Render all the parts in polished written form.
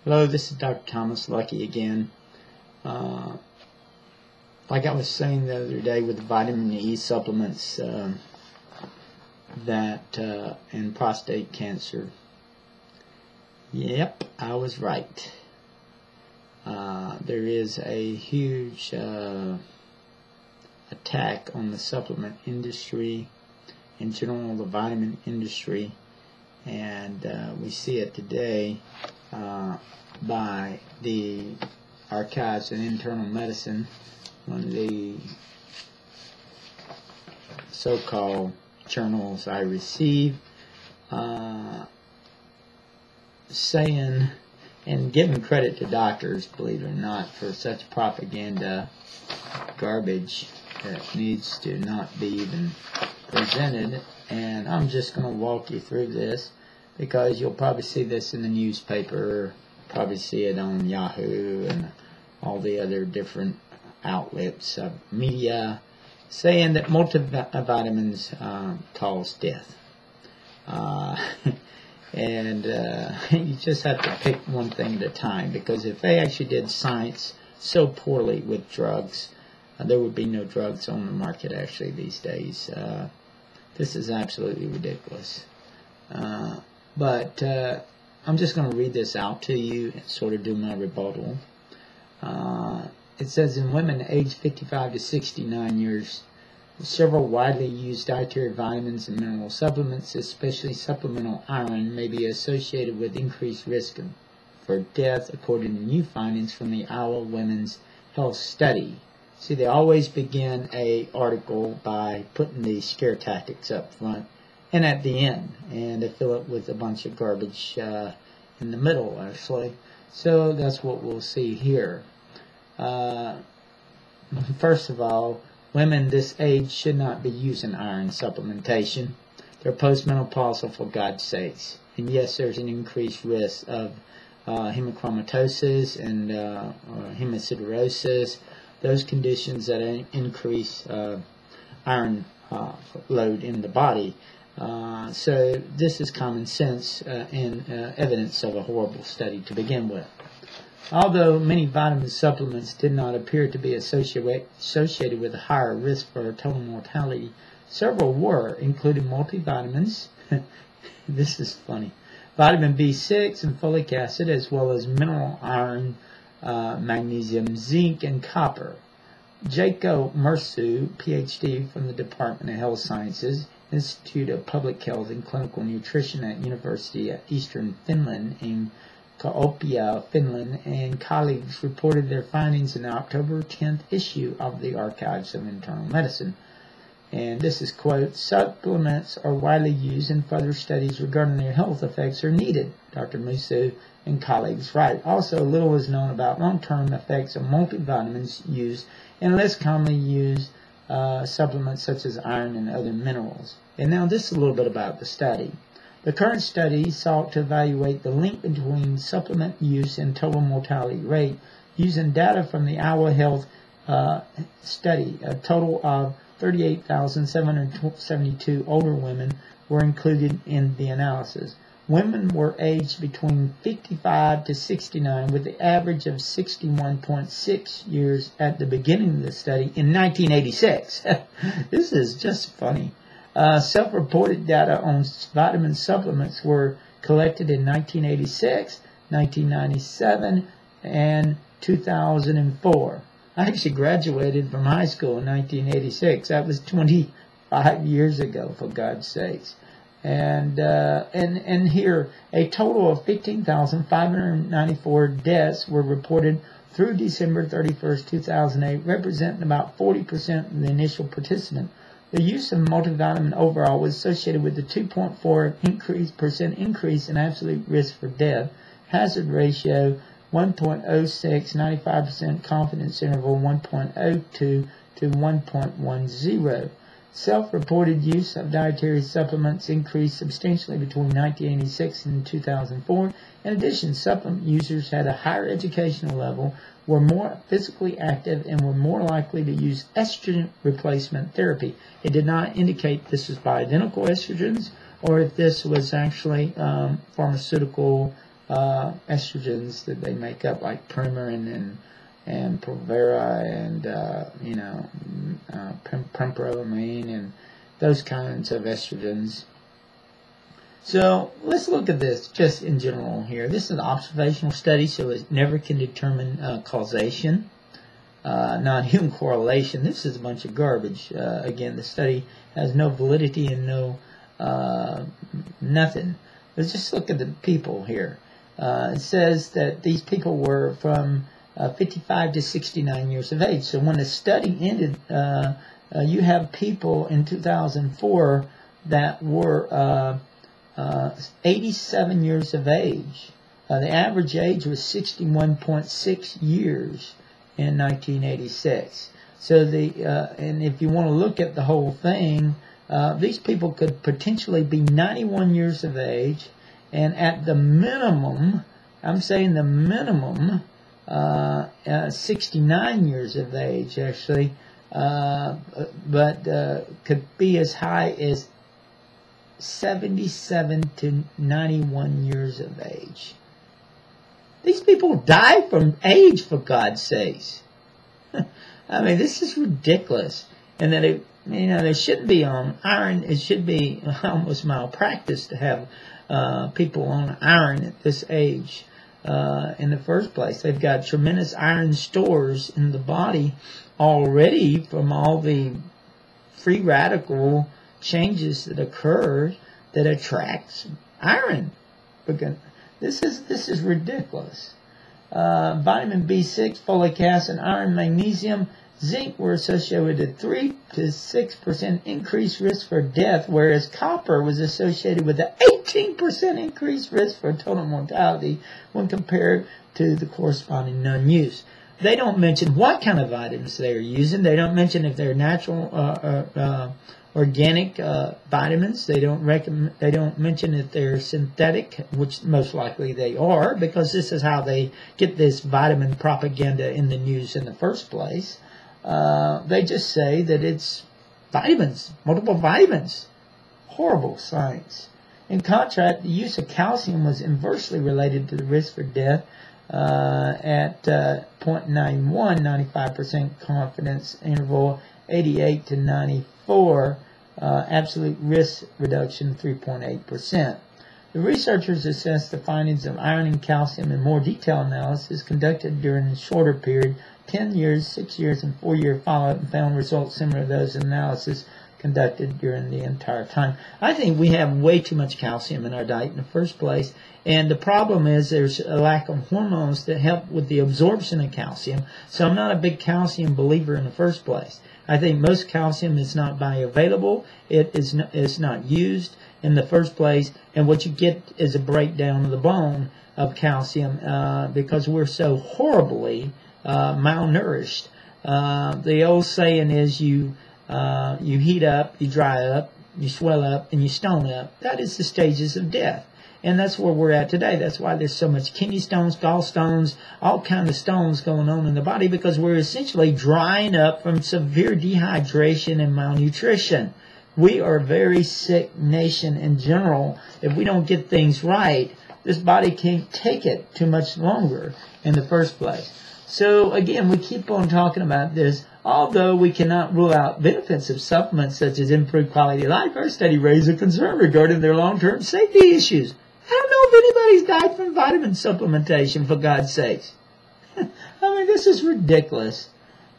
Hello, this is Dr. Thomas Lucky again. Like I was saying the other day with the vitamin E supplements and prostate cancer. Yep, I was right. There is a huge attack on the supplement industry, in general the vitamin industry, and we see it today by the Archives in Internal Medicine, one of the so-called journals I receive, saying, and giving credit to doctors, believe it or not, for such propaganda garbage that needs to not be even presented. And I'm just going to walk you through this, because you'll probably see this in the newspaper, probably see it on Yahoo and all the other different outlets of media, saying that multivitamins cause death. You just have to pick one thing at a time, because if they actually did science so poorly with drugs, there would be no drugs on the market actually these days. This is absolutely ridiculous. But I'm just going to read this out to you and sort of do my rebuttal. It says, in women aged 55 to 69 years, several widely used dietary vitamins and mineral supplements, especially supplemental iron, may be associated with increased risk for death, according to new findings from the Iowa Women's Health Study. See, they always begin an article by putting these scare tactics up front and at the end, and they fill it with a bunch of garbage in the middle, actually. So that's what we'll see here. First of all, women this age should not be using iron supplementation. They're postmenopausal, for God's sakes. And yes, there's an increased risk of hemochromatosis and hemosiderosis, those conditions that increase iron load in the body. So this is common sense and evidence of a horrible study to begin with. Although many vitamin supplements did not appear to be associated with a higher risk for total mortality, several were, including multivitamins, this is funny, vitamin B6 and folic acid, as well as mineral iron, magnesium, zinc, and copper. Jaco Mersu, PhD from the Department of Health Sciences, Institute of Public Health and Clinical Nutrition at University of Eastern Finland in Kuopio, Finland, and colleagues reported their findings in the October 10th issue of the Archives of Internal Medicine. And this is, quote, supplements are widely used and further studies regarding their health effects are needed, Dr. Musu and colleagues write. Also, little is known about long-term effects of multivitamins used and less commonly used supplements such as iron and other minerals. And now this is a little bit about the study. The current study sought to evaluate the link between supplement use and total mortality rate using data from the Iowa Health study. A total of 38,772 older women were included in the analysis. Women were aged between 55 to 69 with the average of 61.6 years at the beginning of the study in 1986. This is just funny. Self-reported data on vitamin supplements were collected in 1986, 1997, and 2004. I actually graduated from high school in 1986. That was 25 years ago, for God's sakes. And here, a total of 15,594 deaths were reported through December 31st, 2008, representing about 40% of the initial participant. The use of multivitamin overall was associated with the 2.4% increase in absolute risk for death, hazard ratio 1.06, 95% confidence interval 1.02 to 1.10. Self-reported use of dietary supplements increased substantially between 1986 and 2004. In addition, supplement users had a higher educational level, were more physically active, and were more likely to use estrogen replacement therapy. It did not indicate this was bioidentical estrogens or if this was actually pharmaceutical estrogens that they make up, like Premarin and Provera and Pemprolamine and those kinds of estrogens. So let's look at this just in general here. This is an observational study, so it never can determine causation, non-human correlation. This is a bunch of garbage. Again, the study has no validity and no nothing. Let's just look at the people here. It says that these people were from 55 to 69 years of age. So when the study ended, you have people in 2004 that were 87 years of age. The average age was 61.6 years in 1986. So and if you want to look at the whole thing, these people could potentially be 91 years of age, and at the minimum, I'm saying the minimum, 69 years of age actually, but could be as high as 77 to 91 years of age. These people die from age, for God's sakes. I mean, this is ridiculous. And that they shouldn't be on iron. It should be almost malpractice to have people on iron at this age in the first place. They've got tremendous iron stores in the body already from all the free radical changes that occur that attracts iron. Because this is ridiculous. Vitamin B6, folic acid, iron, magnesium, zinc were associated with a 3 to 6% increased risk for death, whereas copper was associated with an 18% increased risk for total mortality when compared to the corresponding non-use. They don't mention what kind of vitamins they are using. They don't mention if they're natural organic vitamins. They don't mention if they're synthetic, which most likely they are, because this is how they get this vitamin propaganda in the news in the first place. They just say that it's vitamins, multiple vitamins. Horrible science. In contrast, the use of calcium was inversely related to the risk for death at 0.91, 95% confidence interval, 88 to 94, absolute risk reduction 3.8%. The researchers assessed the findings of iron and calcium in more detailed analysis conducted during a shorter period, 10 years, 6 years, and 4-year follow-up, and found results similar to those analysis conducted during the entire time. I think we have way too much calcium in our diet in the first place, and the problem is there's a lack of hormones that help with the absorption of calcium, so I'm not a big calcium believer in the first place. I think most calcium is not bioavailable, it is not used in the first place, and what you get is a breakdown of the bone of calcium because we're so horribly malnourished. The old saying is you heat up, you dry up, you swell up, and you stone up. That is the stages of death. And that's where we're at today. That's why there's so much kidney stones, gallstones, all kinds of stones going on in the body, because we're essentially drying up from severe dehydration and malnutrition. We are a very sick nation in general. If we don't get things right, this body can't take it too much longer in the first place. So again, we keep on talking about this. Although we cannot rule out benefits of supplements such as improved quality of life, our study raised a concern regarding their long-term safety issues. I don't know if anybody's died from vitamin supplementation, for God's sakes. I mean, this is ridiculous.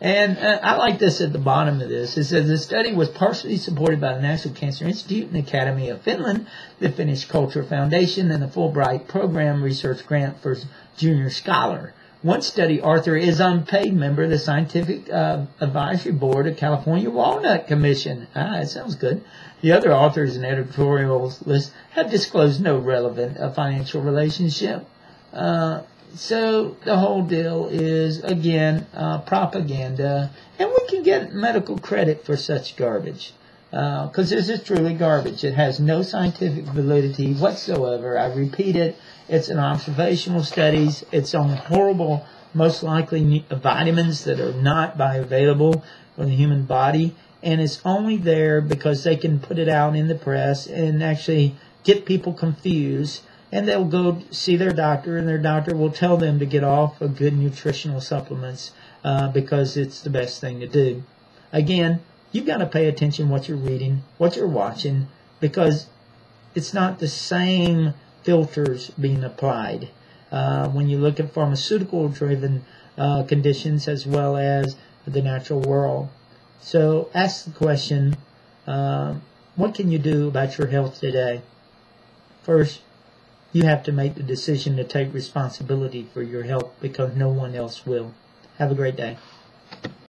And I like this at the bottom of this. It says the study was partially supported by the National Cancer Institute and Academy of Finland, the Finnish Culture Foundation, and the Fulbright Program Research Grant for Junior Scholar. One study author is unpaid member of the Scientific Advisory Board of California Walnut Commission. That sounds good. The other authors and editorialists have disclosed no relevant financial relationship. So the whole deal is, again, propaganda. And we can get medical credit for such garbage. Because this is truly garbage. It has no scientific validity whatsoever. I repeat it. It's an observational studies. It's on horrible, most likely vitamins that are not bioavailable for the human body. And it's only there because they can put it out in the press and actually get people confused and they'll go see their doctor, and their doctor will tell them to get off of good nutritional supplements because it's the best thing to do. Again, you've got to pay attention what you're reading, what you're watching, because it's not the same filters being applied when you look at pharmaceutical-driven conditions as well as the natural world. So ask the question, what can you do about your health today? First, you have to make the decision to take responsibility for your health because no one else will. Have a great day.